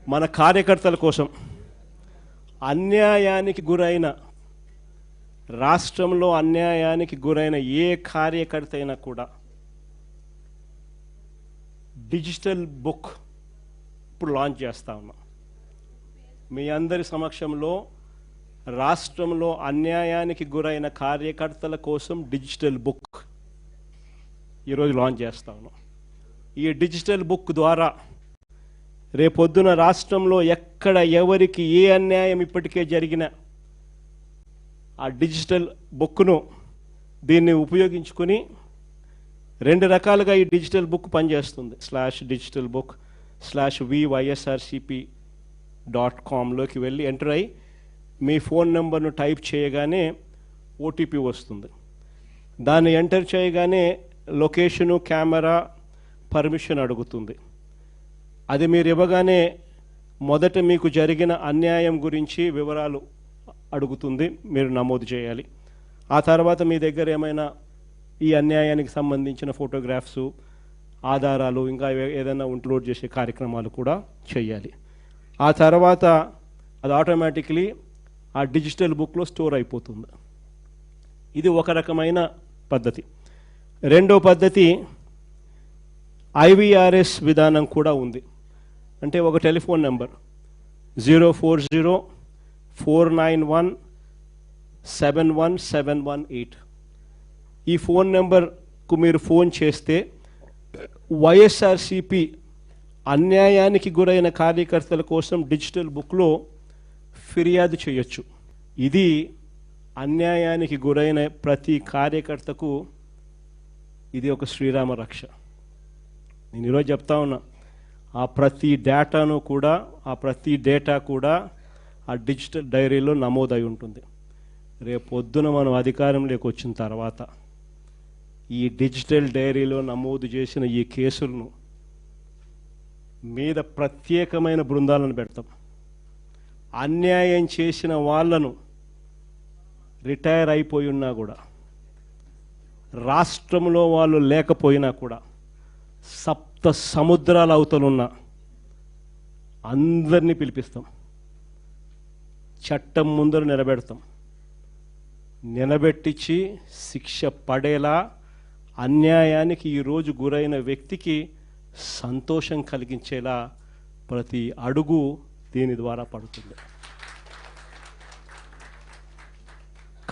మన కార్యకర్తల కోసం అన్యాయానికి గురైన రాష్ట్రంలో అన్యాయానికి గురైన ఏ కార్యకర్త అయినా కూడా డిజిటల్ బుక్ ఇప్పుడు లాంచ్ చేస్తా ఉన్నాం. మీ అందరి సమక్షంలో రాష్ట్రంలో అన్యాయానికి గురైన కార్యకర్తల కోసం డిజిటల్ బుక్ ఈరోజు లాంచ్ చేస్తా ఉన్నాం. ఈ డిజిటల్ బుక్ ద్వారా రేపొద్దున రాష్ట్రంలో ఎక్కడ ఎవరికి ఏ అన్యాయం ఇప్పటికే జరిగినా ఆ డిజిటల్ బుక్ను దీన్ని ఉపయోగించుకుని రెండు రకాలుగా ఈ డిజిటల్ బుక్ పనిచేస్తుంది. /digitalbook/vySRCP.comలోకి వెళ్ళి ఎంటర్ అయ్యి మీ ఫోన్ నెంబర్ను టైప్ చేయగానే ఓటీపీ వస్తుంది. దాన్ని ఎంటర్ చేయగానే లొకేషను, కెమెరా, పర్మిషన్ అడుగుతుంది. అది మీరు ఇవ్వగానే మొదట మీకు జరిగిన అన్యాయం గురించి వివరాలు అడుగుతుంది, మీరు నమోదు చేయాలి. ఆ తర్వాత మీ దగ్గర ఏమైనా ఈ అన్యాయానికి సంబంధించిన ఫోటోగ్రాఫ్స్, ఆధారాలు, ఇంకా ఏదైనా అప్లోడ్ చేసే కార్యక్రమాలు కూడా చేయాలి. ఆ తర్వాత అది ఆటోమేటిక్లీ ఆ డిజిటల్ బుక్లో స్టోర్ అయిపోతుంది. ఇది ఒక రకమైన పద్ధతి. రెండో పద్ధతి IVRS విధానం కూడా ఉంది. అంటే ఒక టెలిఫోన్ నెంబర్ 04049171718. ఈ ఫోన్ నెంబర్కు మీరు ఫోన్ చేస్తే వైఎస్ఆర్సిపి అన్యాయానికి గురైన కార్యకర్తల కోసం డిజిటల్ బుక్లో ఫిర్యాదు చేయొచ్చు. ఇది అన్యాయానికి గురైన ప్రతి కార్యకర్తకు ఇది ఒక శ్రీరామ రక్ష. నేను ఈరోజు చెప్తా ఉన్నా, ఆ ప్రతి డేటా కూడా ఆ డిజిటల్ డైరీలో నమోదై ఉంటుంది. రేపు పొద్దున మనం అధికారంలోకి వచ్చిన తర్వాత ఈ డిజిటల్ డైరీలో నమోదు చేసిన ఈ కేసులను మీద ప్రత్యేకమైన బృందాలను పెడతాం. అన్యాయం చేసిన వాళ్ళను రిటైర్ అయిపోయి ఉన్నా కూడా, రాష్ట్రంలో వాళ్ళు లేకపోయినా కూడా, సప్త సముద్రాల అవతలున్న అందరినీ పిలిపిస్తాం. చట్టం ముందర నిలబెట్టించి శిక్ష పడేలా అన్యాయానికి ఈరోజు గురైన వ్యక్తికి సంతోషం కలిగించేలా ప్రతి అడుగు దీని ద్వారా పడుతుంది.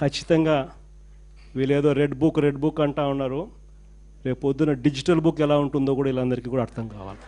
ఖచ్చితంగా వీళ్ళేదో రెడ్ బుక్ అంటా ఉన్నారు. రేపు పొద్దున డిజిటల్ బుక్ ఎలా ఉంటుందో కూడా వీళ్ళందరికీ కూడా అర్థం కావాలి.